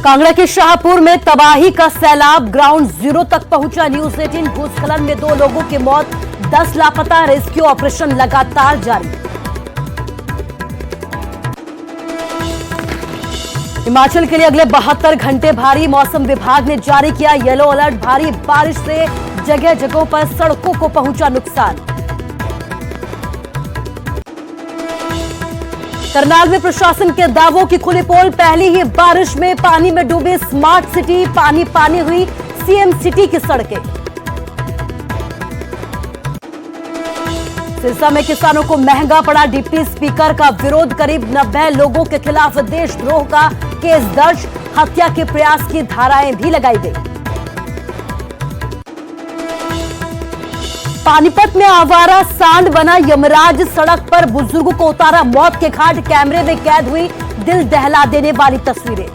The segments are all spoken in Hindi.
कांगड़ा के शाहपुर में तबाही का सैलाब, ग्राउंड जीरो तक पहुंचा न्यूज 18। भूस्खलन में 2 लोगों की मौत, 10 लापता, रेस्क्यू ऑपरेशन लगातार जारी। हिमाचल के लिए अगले 72 घंटे भारी, मौसम विभाग ने जारी किया येलो अलर्ट। भारी बारिश से जगह जगहों पर सड़कों को पहुंचा नुकसान। करनाल में प्रशासन के दावों की खुली पोल, पहली ही बारिश में पानी में डूबी स्मार्ट सिटी, पानी पानी हुई सीएम सिटी की सड़कें। सिरसा में किसानों को महंगा पड़ा डिप्टी स्पीकर का विरोध, करीब 90 लोगों के खिलाफ देशद्रोह का केस दर्ज, हत्या के प्रयास की धाराएं भी लगाई गई। पानीपत में आवारा सांड बना यमराज, सड़क पर बुजुर्ग को उतारा मौत के घाट, कैमरे में कैद हुई दिल दहला देने वाली तस्वीरें।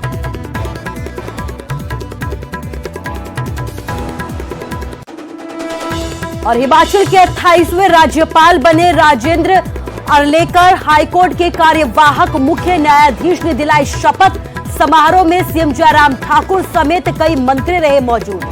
और हिमाचल के 28वें राज्यपाल बने राजेंद्र अर्लेकर, हाईकोर्ट के कार्यवाहक मुख्य न्यायाधीश ने दिलाई शपथ। समारोह में सीएम जयराम ठाकुर समेत कई मंत्री रहे मौजूद।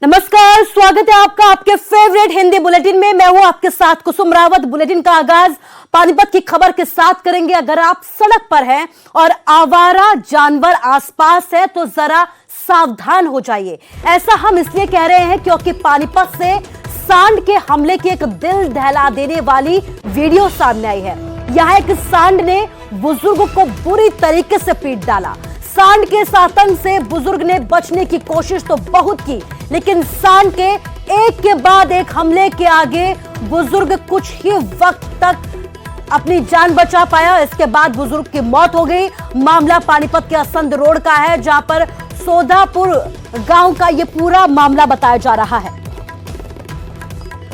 नमस्कार, स्वागत है आपका आपके फेवरेट हिंदी बुलेटिन में। मैं हूं आपके साथ कुसुम रावत। बुलेटिन का आगाज पानीपत की खबर के साथ करेंगे। अगर आप सड़क पर हैं और आवारा जानवर आसपास है तो जरा सावधान हो जाइए। ऐसा हम इसलिए कह रहे हैं क्योंकि पानीपत से सांड के हमले की एक दिल दहला देने वाली वीडियो सामने आई है। यहां एक सांड ने बुजुर्ग को बुरी तरीके से पीट डाला। सांड के आतंक से बुजुर्ग ने बचने की कोशिश तो बहुत की, लेकिन सांड के एक के बाद एक हमले के आगे बुजुर्ग कुछ ही वक्त तक अपनी जान बचा पाया। इसके बाद बुजुर्ग की मौत हो गई। मामला पानीपत के असंध रोड का है, जहां पर सोधापुर गांव का यह पूरा मामला बताया जा रहा है।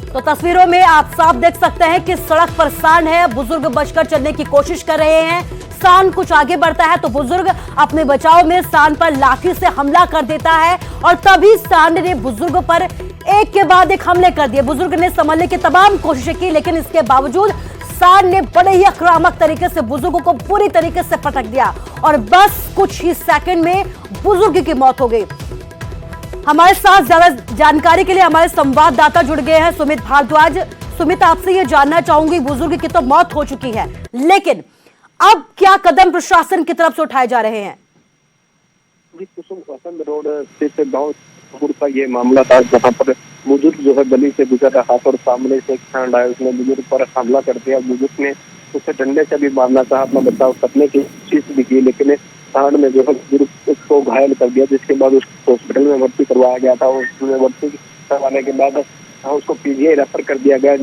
तो तस्वीरों में आप साफ देख सकते हैं कि सड़क पर सांड है, बुजुर्ग बचकर चलने की कोशिश कर रहे हैं। सांड कुछ आगे बढ़ता है तो बुजुर्ग अपने बचाव में सांड पर लाठी से हमला कर देता है और तभी सांड ने बुजुर्ग पर एक के बाद एक हमले कर दिए। बुजुर्ग ने संभलने की तमाम कोशिशें की, लेकिन इसके बावजूद सांड ने बड़े ही आक्रामक तरीके से बुजुर्ग को पूरी तरीके से पटक दिया और बस कुछ ही सेकंड में बुजुर्ग की मौत हो गई। हमारे साथ ज्यादा जानकारी के लिए हमारे संवाददाता जुड़ गए हैं, सुमित भारद्वाज। सुमित, आपसे यह जानना चाहूंगी, बुजुर्ग की तो मौत हो चुकी है, लेकिन अब क्या कदम प्रशासन की तरफ से उठाए जा रहे हैं? कुसुम असंध रोड स्थित गांव का ये मामला था, जहां पर बुजुर्ग जो है गली से गुजर रहा था और सामने से एक सांड आया, उसने बुजुर्ग पर हमला कर दिया। बुजुर्ग ने उसे डंडे से भी मारना चाहा, अपना बचाव करने की कोशिश भी की, लेकिन सांड ने जो है बुजुर्ग उसको घायल कर दिया, जिसके बाद उसको हॉस्पिटल में भर्ती करवाया गया था। उसमें भर्ती करवाने के बाद उसको पीजीआई रेफर कर दिया गया।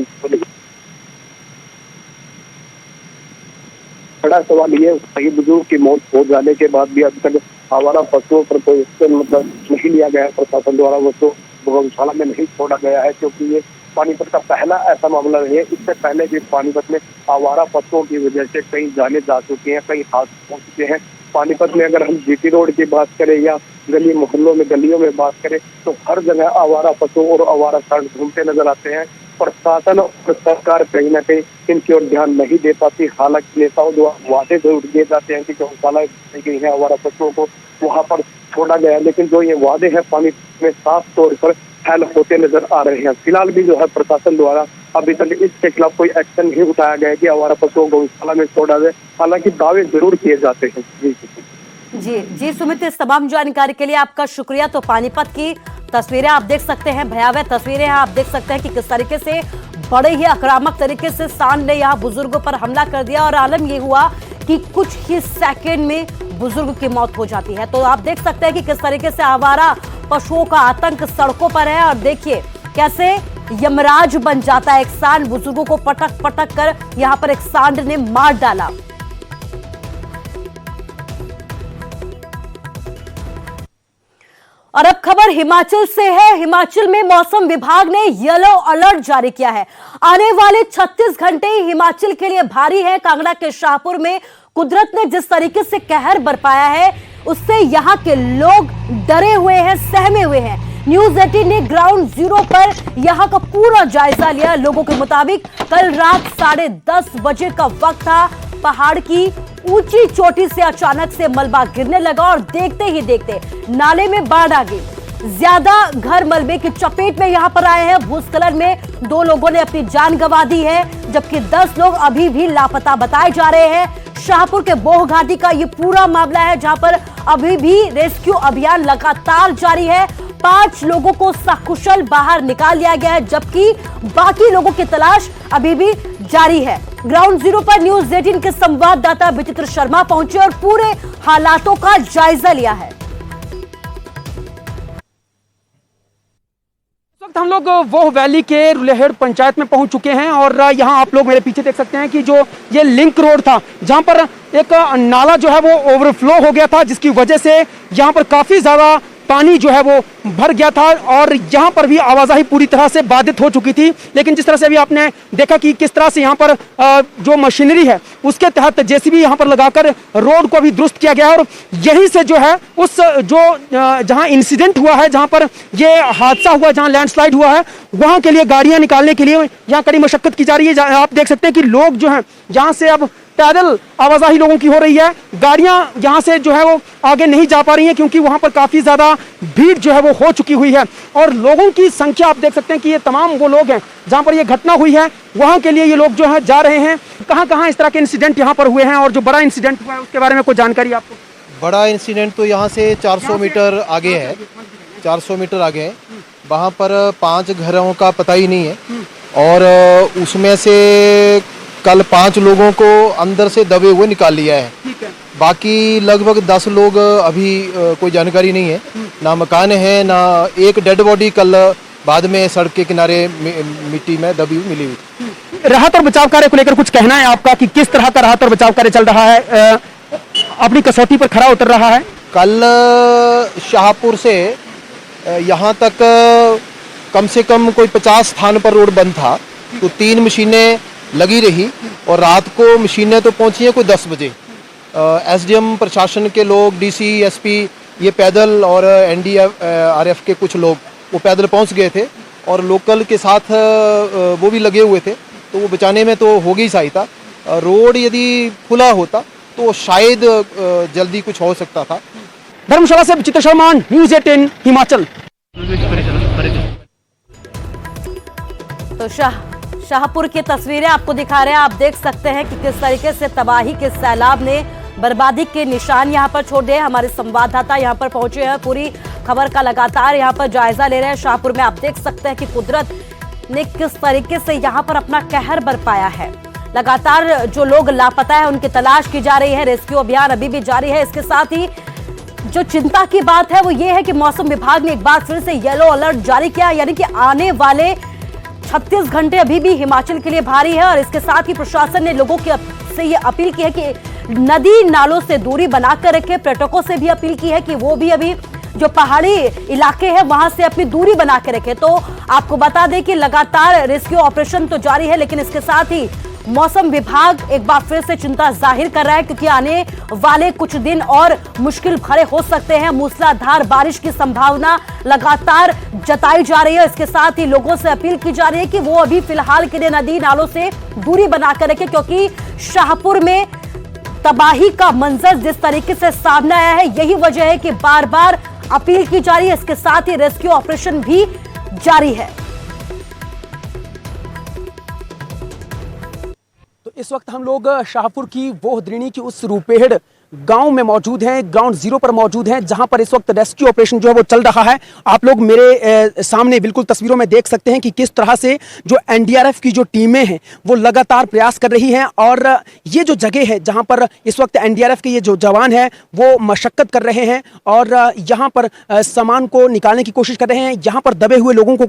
बड़ा सवाल ये है, बुजुर्ग की मौत हो जाने के बाद भी अब तक आवारा पशुओं पर कोई मतलब नहीं लिया गया है प्रशासन द्वारा। वो तो गौशाला में नहीं छोड़ा गया है, क्योंकि ये पानीपत का पहला ऐसा मामला नहीं है। इससे पहले भी पानीपत में आवारा पशुओं की वजह से कई जाने जा चुके हैं, कई हादसे हो चुके हैं। पानीपत में अगर हम जीटी रोड की बात करें या गली मोहल्लों में गलियों में बात करें तो हर जगह आवारा पशु और आवारा सांड घूमते नजर आते हैं। प्रशासन और सरकार कहीं ना कहीं इनकी ओर ध्यान नहीं दे पाती। हालांकि नेताओं द्वारा वादे जरूर दिए जाते हैं कि गौशाला गई है, आवारा पशुओं को वहां पर छोड़ा गया, लेकिन जो ये वादे हैं पानी में साफ तौर पर फैल होते नजर आ रहे हैं। फिलहाल भी जो है प्रशासन द्वारा अभी तक इसके खिलाफ कोई एक्शन नहीं उठाया गया है कि आवारा पशुओं को गौशाला में छोड़ा जाए। हालांकि दावे जरूर किए जाते हैं। जी सुमित, इस तमाम जानकारी के लिए आपका शुक्रिया। तो पानीपत की तस्वीरें आप देख सकते हैं, भयावह तस्वीरें हैं। आप देख सकते हैं कि किस तरीके से बड़े ही आक्रामक तरीके से सांड ने यहाँ बुजुर्गों पर हमला कर दिया और आलम ये हुआ कि कुछ ही सेकंड में बुजुर्ग की मौत हो जाती है। तो आप देख सकते हैं कि किस तरीके से आवारा पशुओं का आतंक सड़कों पर है और देखिए कैसे यमराज बन जाता है एक सांड। बुजुर्गों को पटक पटक कर यहाँ पर एक सांड ने मार डाला। और अब खबर हिमाचल से है। हिमाचल में मौसम विभाग ने येलो अलर्ट जारी किया है। आने वाले 36 घंटे हिमाचल के लिए भारी है। कांगड़ा के शाहपुर में कुदरत ने जिस तरीके से कहर बरपाया है, उससे यहां के लोग डरे हुए हैं, सहमे हुए हैं। न्यूज 18 ने ग्राउंड जीरो पर यहां का पूरा जायजा लिया। लोगों के मुताबिक कल रात 10:30 बजे का वक्त था। पहाड़ की ऊंची चोटी से अचानक से मलबा गिरने लगा और देखते ही देखते नाले में बाढ़ आ गई। ज्यादा घर मलबे की चपेट में यहां पर आए हैं। भूस्खलन में 2 लोगों ने अपनी जान गंवा दी है, जबकि 10 लोग अभी भी लापता बताए जा रहे हैं। शाहपुर के बोह घाटी का ये पूरा मामला है, जहां पर अभी भी रेस्क्यू अभियान लगातार जारी है। 5 लोगों को सकुशल बाहर निकाल लिया गया है, जबकि बाकी लोगों की तलाश अभी भी जारी है। ग्राउंड जीरो पर न्यूज 18 के संवाददाता विचित्र शर्मा पहुंचे और पूरे हालातों का जायजा लिया है। हम लोग वो वैली के रुलेहेड़ पंचायत में पहुंच चुके हैं और यहां आप लोग मेरे पीछे देख सकते हैं कि जो ये लिंक रोड था, जहां पर एक नाला जो है वो ओवरफ्लो हो गया था, जिसकी वजह से यहां पर काफी ज्यादा पानी जो है वो भर गया था और यहाँ पर भी आवाजाही पूरी तरह से बाधित हो चुकी थी। लेकिन जिस तरह से अभी आपने देखा कि किस तरह से यहाँ पर जो मशीनरी है उसके तहत जेसीबी यहाँ पर लगाकर रोड को भी दुरुस्त किया गया और यहीं से जो है उस जो जहाँ इंसिडेंट हुआ है, जहाँ पर ये हादसा हुआ, जहाँ लैंडस्लाइड हुआ है, वहाँ के लिए गाड़ियाँ निकालने के लिए यहाँ कड़ी मशक्कत की जा रही है। आप देख सकते हैं कि लोग जो हैं यहाँ से अब पैदल आवाजाही लोगों की हो रही है। गाड़ियां यहां से जो है वो आगे नहीं जा पा रही हैं क्योंकि वहां पर काफी ज्यादा भीड़ जो है वो हो चुकी हुई है और लोगों की संख्या आप देख सकते हैं कि ये तमाम वो लोग हैं जहां पर ये घटना हुई है, वहां के लिए ये लोग जो है जा रहे हैं। कहां इस तरह के इंसिडेंट यहां पर हुए हैं और जो बड़ा इंसिडेंट हुआ है उसके बारे में कोई जानकारी आपको? बड़ा इंसिडेंट तो यहाँ से 400 मीटर आगे है, 400 मीटर आगे है। वहाँ पर 5 घरों का पता ही नहीं है और उसमें से कल 5 लोगों को अंदर से दबे हुए निकाल लिया है। बाकी लगभग 10 लोग अभी कोई जानकारी नहीं है, ना मकान है ना एक डेड बॉडी कल बाद में सड़क के किनारे मिट्टी में दबी हुई मिली हुई। राहत और बचाव कार्य को लेकर कुछ कहना है आपका कि किस तरह का राहत और बचाव कार्य चल रहा है, अपनी कसौटी पर खरा उतर रहा है? कल शाहपुर से यहाँ तक कम से कम कोई 50 स्थान पर रोड बंद था, तो 3 मशीनें लगी रही और रात को मशीनें तो पहुंची हैं कोई 10 बजे। एसडीएम प्रशासन के लोग, डीसी, एसपी ये पैदल और एनडीआरएफ के कुछ लोग वो पैदल पहुंच गए थे और लोकल के साथ वो भी लगे हुए थे, तो वो बचाने में तो हो गई सहायता। रोड यदि खुला होता तो शायद जल्दी कुछ हो सकता था। धर्मशाला से विचित्र शर्मा, न्यूज 18 हिमाचल। तो शाहपुर की तस्वीरें आपको दिखा रहे हैं। आप देख सकते हैं कि किस तरीके से तबाही के सैलाब ने बर्बादी के निशान यहां पर छोड़ दिए। हमारे संवाददाता यहां पर पहुंचे हैं, पूरी खबर का लगातार यहां पर जायजा ले रहे हैं। शाहपुर में आप देख सकते हैं कि कुदरत ने किस तरीके से यहां पर अपना कहर बरपाया है। लगातार जो लोग लापता है उनकी तलाश की जा रही है। रेस्क्यू अभियान अभी भी जारी है। इसके साथ ही जो चिंता की बात है वो ये है कि मौसम विभाग ने एक बार फिर से येलो अलर्ट जारी किया, यानी कि आने वाले 36 घंटे अभी भी हिमाचल के लिए भारी है। और इसके साथ ही प्रशासन ने लोगों से ये अपील की है कि नदी नालों से दूरी बनाकर रखें। पर्यटकों से भी अपील की है कि वो भी अभी जो पहाड़ी इलाके हैं वहां से अपनी दूरी बना के रखें। तो आपको बता दें कि लगातार रेस्क्यू ऑपरेशन तो जारी है, लेकिन इसके साथ ही मौसम विभाग एक बार फिर से चिंता जाहिर कर रहा है क्योंकि आने वाले कुछ दिन और मुश्किल भरे हो सकते हैं। मूसलाधार बारिश की संभावना लगातार जताई जा रही है। इसके साथ ही लोगों से अपील की जा रही है कि वो अभी फिलहाल के लिए नदी नालों से दूरी बनाकर रखें, क्योंकि शाहपुर में तबाही का मंजर जिस तरीके से सामने आया है, यही वजह है कि बार बार अपील की जा रही है। इसके साथ ही रेस्क्यू ऑपरेशन भी जारी है। इस वक्त हम लोग शाहपुर की बोह द्रिणी की उस रूपेहड़ गांव में मौजूद हैं, ग्राउंड जीरो पर मौजूद हैं, जहां पर इस वक्त रेस्क्यू ऑपरेशन जो है वो चल रहा है। आप लोग मेरे सामने बिल्कुल तस्वीरों में देख सकते हैं कि किस तरह से जो एनडीआरएफ की जो टीमें हैं वो लगातार प्रयास कर रही हैं और ये जो जगह है जहां पर इस वक्त एनडीआरएफ के ये जो जवान हैं वो मशक्कत कर रहे हैं और यहाँ पर सामान को निकालने की कोशिश कर रहे हैं, यहाँ पर दबे हुए लोगों को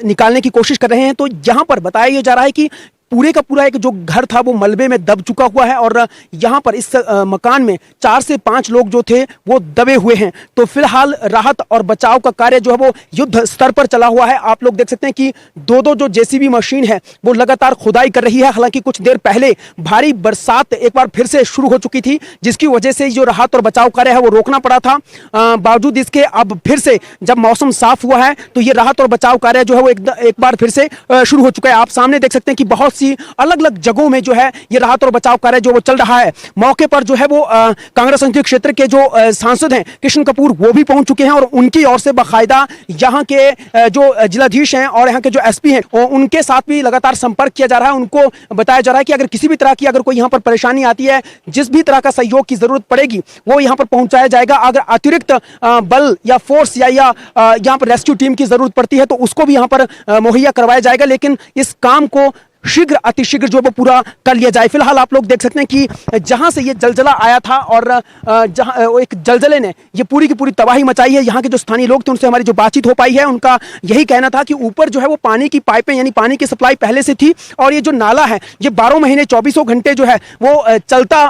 निकालने की कोशिश कर रहे हैं। तो यहाँ पर बताया जा रहा है कि पूरे का पूरा एक जो घर था वो मलबे में दब चुका हुआ है और यहाँ पर इस मकान में 4 से 5 लोग जो थे वो दबे हुए हैं। तो फिलहाल राहत और बचाव का कार्य जो है वो युद्ध स्तर पर चला हुआ है। आप लोग देख सकते हैं कि दो जो जेसीबी मशीन है वो लगातार खुदाई कर रही है। हालांकि कुछ देर पहले भारी बरसात एक बार फिर से शुरू हो चुकी थी, जिसकी वजह से जो राहत और बचाव कार्य है वो रोकना पड़ा था। बावजूद इसके अब फिर से जब मौसम साफ हुआ है तो ये राहत और बचाव कार्य जो है वो एक बार फिर से शुरू हो चुका है। आप सामने देख सकते हैं कि बहुत सी अलग अलग जगहों में जो है ये राहत और बचाव कार्य जो वो चल रहा है। मौके पर जो है वो कांगड़ा संसदीय क्षेत्र के जो सांसद हैं कृष्ण कपूर वो भी पहुंच चुके हैं और उनकी ओर से बाकायदा यहाँ के जो जिलाधीश हैं और यहाँ के जो एसपी हैं उनके साथ भी लगातार संपर्क किया जा रहा है। उनको बताया जा रहा है कि अगर किसी भी तरह की अगर कोई यहाँ पर परेशानी आती है, जिस भी तरह का सहयोग की जरूरत पड़ेगी वो यहाँ पर पहुंचाया जाएगा। अगर अतिरिक्त बल या फोर्स या यहाँ पर रेस्क्यू टीम की जरूरत पड़ती है तो उसको भी यहाँ पर मुहैया करवाया जाएगा, लेकिन इस काम को शीघ्र अतिशीघ्र जो वो पूरा कर लिया जाए। फिलहाल आप लोग देख सकते हैं कि जहां से ये जलजला आया था और जहां एक जलजले ने ये पूरी की पूरी तबाही मचाई है। यहाँ के जो स्थानीय लोग थे उनसे हमारी जो बातचीत हो पाई है उनका यही कहना था कि ऊपर जो है वो पानी की पाइपें यानी पानी की सप्लाई पहले से थी और ये जो नाला है ये 12 महीने 24 घंटे जो है वो चलता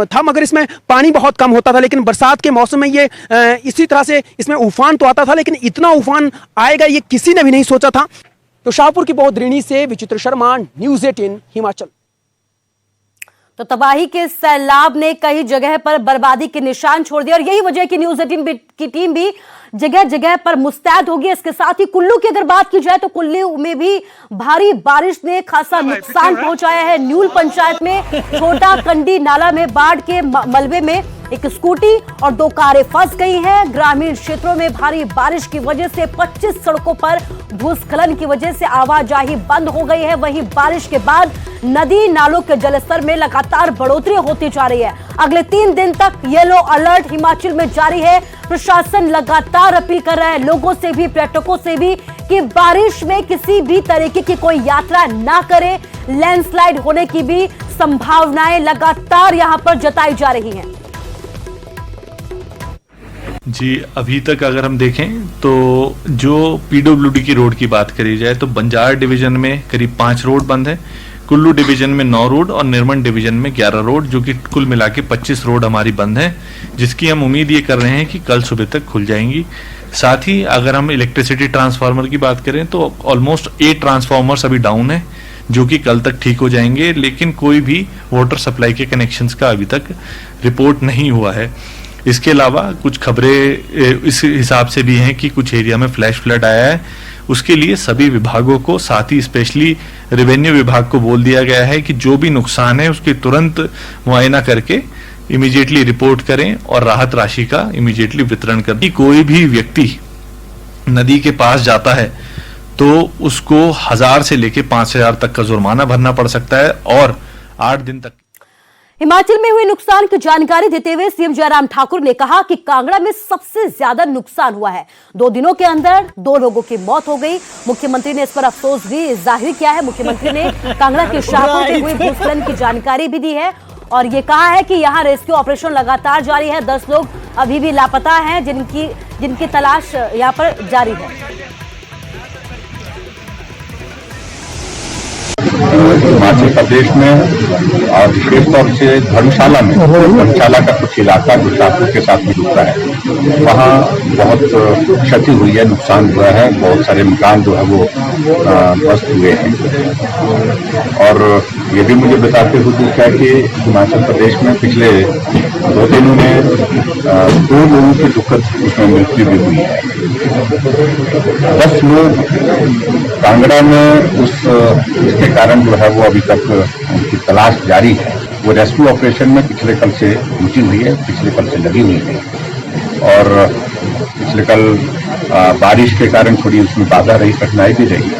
था, मगर इसमें पानी बहुत कम होता था। लेकिन बरसात के मौसम में ये इसी तरह से इसमें उफान तो आता था, लेकिन इतना उफान आएगा ये किसी ने भी नहीं सोचा था। तो शाहपुर की बहुद्रीणी से विचित्र शर्मा, न्यूज़ 18 हिमाचल। तो तबाही के सैलाब ने कई जगह पर बर्बादी के निशान छोड़ दिए और यही वजह कि न्यूज़ 18 की टीम भी जगह जगह पर मुस्तैद होगी। इसके साथ ही कुल्लू की अगर बात की जाए तो कुल्लू में भी भारी बारिश ने खासा नुकसान पहुंचाया है। न्यूल पंचायत में छोटा कंडी नाला में बाढ़ के मलबे में एक स्कूटी और 2 कारें फंस गई हैं। ग्रामीण क्षेत्रों में भारी बारिश की वजह से 25 सड़कों पर भूस्खलन की वजह से आवाजाही बंद हो गई है। वहीं बारिश के बाद नदी नालों के जलस्तर में लगातार बढ़ोतरी होती जा रही है। अगले 3 दिन तक येलो अलर्ट हिमाचल में जारी है। प्रशासन लगातार अपील कर रहा है लोगों से भी, पर्यटकों से भी कि बारिश में किसी भी तरीके की कोई यात्रा ना करें। लैंडस्लाइड होने की भी संभावनाएं लगातार यहां पर जताई जा रही हैं। जी, अभी तक अगर हम देखें तो जो पीडब्ल्यूडी की रोड की बात करी जाए तो बंजार डिवीजन में करीब 5 रोड बंद है, कुल्लू डिवीजन में 9 रोड और निर्मन डिवीजन में 11 रोड, जो कि कुल मिला के 25 रोड हमारी बंद है, जिसकी हम उम्मीद ये कर रहे हैं कि कल सुबह तक खुल जाएंगी। साथ ही अगर हम इलेक्ट्रिसिटी ट्रांसफार्मर की बात करें तो ऑलमोस्ट 8 ट्रांसफार्मर्स अभी डाउन है, जो कि कल तक ठीक हो जाएंगे, लेकिन कोई भी वाटर सप्लाई के कनेक्शंस का अभी तक रिपोर्ट नहीं हुआ है। इसके अलावा कुछ खबरें इस हिसाब से भी हैं कि कुछ एरिया में फ्लैश फ्लड आया है। उसके लिए सभी विभागों को, साथ ही स्पेशली रेवेन्यू विभाग को बोल दिया गया है कि जो भी नुकसान है उसकी तुरंत मुआयना करके इमीडिएटली रिपोर्ट करें और राहत राशि का इमीडिएटली वितरण करें। कोई भी व्यक्ति नदी के पास जाता है तो उसको 1000 से लेके 5000 तक का जुर्माना भरना पड़ सकता है और 8 दिन तक। हिमाचल में हुए नुकसान की जानकारी देते हुए सीएम जयराम ठाकुर ने कहा कि कांगड़ा में सबसे ज्यादा नुकसान हुआ है। 2 दिनों के अंदर 2 लोगों की मौत हो गई। मुख्यमंत्री ने इस पर अफसोस भी जाहिर किया है। मुख्यमंत्री ने कांगड़ा के शाहपुर में हुए भूस्खलन की जानकारी भी दी है और ये कहा है कि यहां रेस्क्यू ऑपरेशन लगातार जारी है। 10 लोग अभी भी लापता हैं, जिनकी तलाश यहां पर जारी है। हिमाचल प्रदेश में और विशेष तौर से धर्मशाला का कुछ इलाका जो शाहपुर के साथ में जुड़ता है, वहाँ बहुत क्षति हुई है, नुकसान हुआ है। बहुत सारे मकान जो है वो ध्वस्त हुए हैं और ये भी मुझे बताते हुए दुख है कि हिमाचल प्रदेश में पिछले 2 दिनों में 2 लोगों की दुखद उसमें मृत्यु भी हुई है। 10 लोग कांगड़ा में उसके कारण जो है वो अभी तक उनकी तलाश जारी है। वो रेस्क्यू ऑपरेशन में पिछले कल से जुटी हुई है, पिछले कल से लगी हुई है और पिछले कल बारिश के कारण थोड़ी उसमें बाधा रही, कठिनाई भी रही।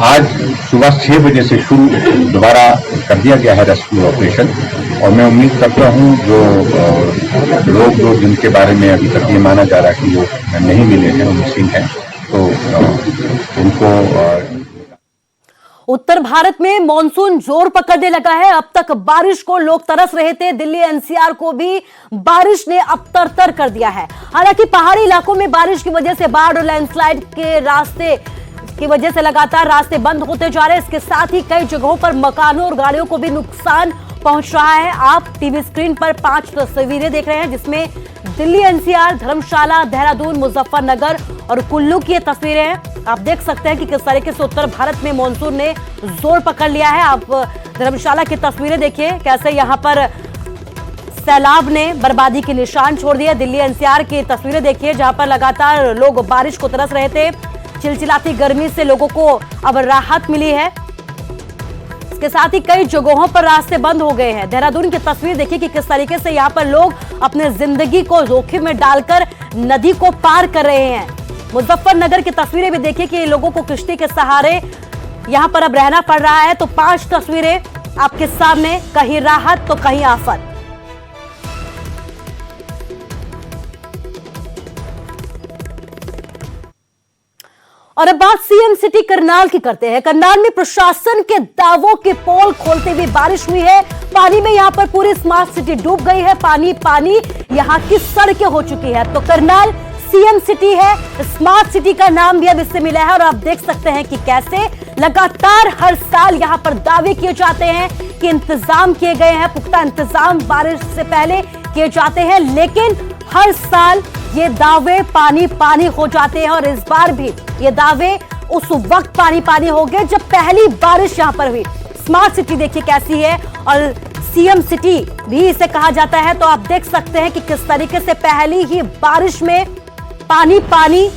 आज सुबह 6 बजे से शुरू दोबारा कर दिया गया है रेस्क्यू ऑपरेशन और मैं उम्मीद करता हूं जो लोग जिनके बारे में अभी तक ये माना जा रहा है कि वो नहीं मिले हैं, वो मिसिंग हैं, तो उनको। उत्तर भारत में मॉनसून जोर पकड़ने लगा है। अब तक बारिश को लोग तरस रहे थे। दिल्ली एनसीआर को भी बारिश ने अब तरतर कर दिया है। हालांकि पहाड़ी इलाकों में बारिश की वजह से बाढ़ और लैंडस्लाइड के रास्ते की वजह से लगातार रास्ते बंद होते जा रहे हैं। इसके साथ ही कई जगहों पर मकानों और गाड़ियों को भी नुकसान पहुंच रहा है। आप टीवी स्क्रीन पर 5 तस्वीरें देख रहे हैं, जिसमें दिल्ली एनसीआर, धर्मशाला, देहरादून, मुजफ्फरनगर और कुल्लू की ये तस्वीरें हैं। आप देख सकते हैं कि किस तरीके से उत्तर भारत में मानसून ने जोर पकड़ लिया है। आप धर्मशाला की तस्वीरें देखिए, कैसे यहां पर सैलाब ने बर्बादी के निशान छोड़ दिए। दिल्ली एनसीआर की तस्वीरें देखिए, जहां पर लगातार लोग बारिश को तरस रहे थे। चिलचिलाती गर्मी से लोगों को अब राहत मिली है। इसके साथ ही कई जगहों पर रास्ते बंद हो गए हैं। देहरादून की तस्वीर देखिए कि किस तरीके से यहां पर लोग अपने जिंदगी को जोखिम में डालकर नदी को पार कर रहे हैं। मुजफ्फरनगर की तस्वीरें भी देखिए कि लोगों को किश्ती के सहारे यहां पर अब रहना पड़ रहा है। तो 5 तस्वीरें आपके सामने, कहीं राहत तो कहीं आफत। और अब बात सीएम सिटी करनाल की करते हैं। करनाल में प्रशासन के दावों के पोल खोलते हुए बारिश हुई है। पानी में यहां पर पूरी स्मार्ट सिटी डूब गई है। पानी पानी यहां की सड़कें हो चुकी है। तो करनाल सीएम सिटी है, स्मार्ट सिटी का नाम भी अब इससे मिला है। और आप देख सकते हैं कि कैसे लगातार हर साल यहां पर दावे किए जाते हैं कि इंतजाम किए गए हैं, पुख्ता इंतजाम बारिश से पहले किए जाते हैं, लेकिन हर साल ये दावे पानी पानी हो जाते हैं। और इस बार भी ये दावे उस वक्त पानी पानी हो गए जब पहली बारिश यहां पर हुई। स्मार्ट सिटी देखिए कैसी है, और सीएम सिटी भी इसे कहा जाता है। तो आप देख सकते हैं कि किस तरीके से पहली ही बारिश में पानी पानी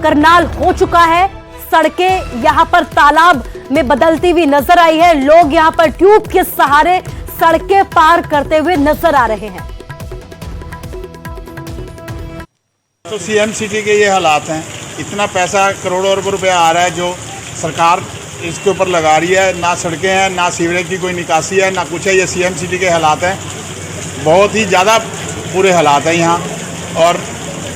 करनाल हो चुका है। सड़कें यहां पर तालाब में बदलती हुई नजर आई है। लोग यहां पर ट्यूब के सहारे सड़कें पार करते हुए नजर आ रहे हैं। तो सीएम सिटी के ये हालात हैं। इतना पैसा करोड़ों अरबों रुपया आ रहा है जो सरकार इसके ऊपर लगा रही है। ना सड़कें हैं, ना सीवरेज की कोई निकासी है, ना कुछ है। ये सीएम सिटी के हालात हैं। बहुत ही ज़्यादा बुरे हालात हैं यहाँ, और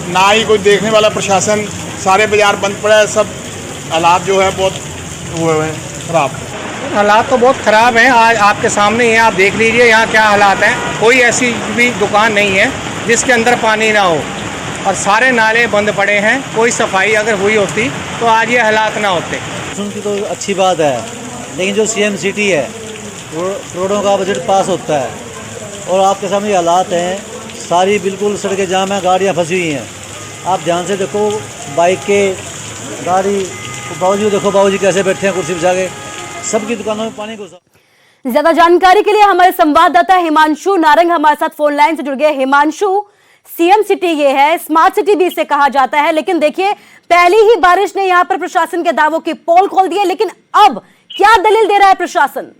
ना ही कोई देखने वाला प्रशासन। सारे बाजार बंद पड़े हैं। सब हालात जो है बहुत हुए हैं ख़राब। हालात तो बहुत ख़राब हैं। आज आपके सामने ही है, आप देख लीजिए यहाँ क्या हालात हैं। कोई ऐसी भी दुकान नहीं है जिसके अंदर पानी ना हो, और सारे नाले बंद पड़े हैं। कोई सफाई अगर हुई होती तो आज ये हालात ना होते। उनकी तो अच्छी बात है, लेकिन जो सीएम सिटी है करोड़ों का बजट पास होता है, और आपके सामने हालात हैं। सारी बिल्कुल सड़कें जाम हैं, गाड़ियाँ फंसी हुई हैं। आप ध्यान से देखो, बाइक के गाड़ी, बाबूजी देखो, बाबूजी कैसे बैठे हैं कुर्सी बिछा के। सबकी दुकानों में पानी घुसा। ज्यादा जानकारी के लिए हमारे संवाददाता हिमांशु नारंग हमारे साथ फोन लाइन से जुड़ गए। हिमांशु, सीएम सिटी ये है, स्मार्ट सिटी भी इसे कहा जाता है, लेकिन देखिए पहली ही बारिश ने यहां पर प्रशासन के दावों की पोल खोल दी है। लेकिन अब क्या दलील दे रहा है प्रशासन?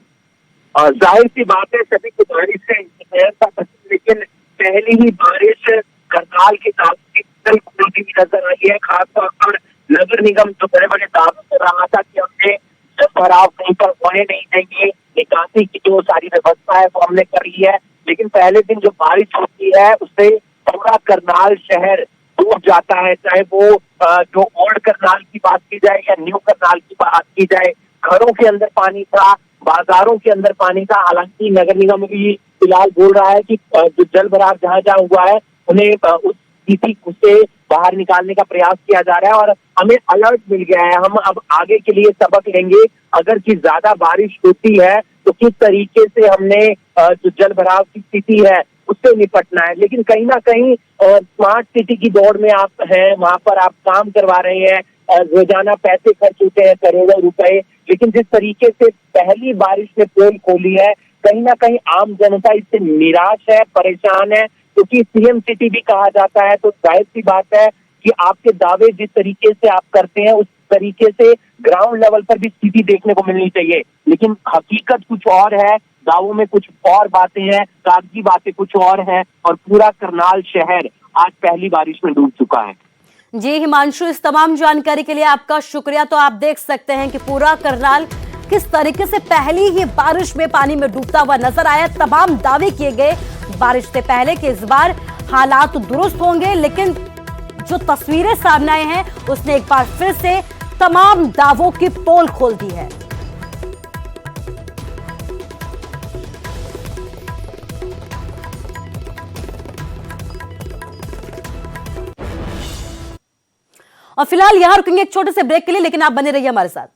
जाहिर सी बात है, सभी को बारिश से इंतजार था, लेकिन पहली ही बारिश करनाल के काफी खुलती हुई नजर आई है। खासतौर पर नगर निगम जो बड़े बड़े दावे कर रहा था कि हमने जल भराव कहीं पर होने नहीं देंगे, निकासी की जो सारी व्यवस्था है वो हमने कर ली है, लेकिन पहले दिन जो बारिश होती है उससे पूरा करनाल शहर डूब जाता है। चाहे वो जो ओल्ड करनाल की बात की जाए या न्यू करनाल की बात की जाए, घरों के अंदर पानी था, बाजारों के अंदर पानी था। हालांकि नगर निगम भी फिलहाल बोल रहा है कि जो जल भराव जहां जहां हुआ है उन्हें उस स्थिति से बाहर निकालने का प्रयास किया जा रहा है, और हमें अलर्ट मिल गया है। हम अब आगे के लिए सबक लेंगे, अगर कि ज्यादा बारिश होती है तो किस तरीके से हमने जो जल भराव की स्थिति है उससे निपटना है। लेकिन कहीं ना कहीं स्मार्ट सिटी की दौड़ में आप हैं, वहां पर आप काम करवा रहे हैं, रोजाना पैसे खर्च होते हैं करोड़ों रुपए, लेकिन जिस तरीके से पहली बारिश ने पोल खोली है, कहीं ना कहीं आम जनता इससे निराश है, परेशान है, क्योंकि सीएम सिटी भी कहा जाता है। तो जाहिर सी बात है कि आपके दावे जिस तरीके से आप करते हैं उस तरीके से ग्राउंड लेवल पर भी स्थिति देखने को मिलनी चाहिए, लेकिन हकीकत कुछ और है, दावों में कुछ और बातें हैं, कागजी बातें कुछ और हैं, और पूरा करनाल शहर आज पहली बारिश में डूब चुका है। जी हिमांशु, इस तमाम जानकारी के लिए आपका शुक्रिया। तो आप देख सकते हैं कि पूरा करनाल किस तरीके से पहली ही बारिश में पानी में डूबता हुआ नजर आया। तमाम दावे किए गए बारिश से पहले कि इस बार हालात दुरुस्त होंगे, लेकिन जो तस्वीरें सामने आई हैं उसने एक बार फिर से तमाम दावों की पोल खोल दी है। और फिलहाल यहां रुकेंगे एक छोटे से ब्रेक के लिए, लेकिन आप बने रहिए हमारे साथ।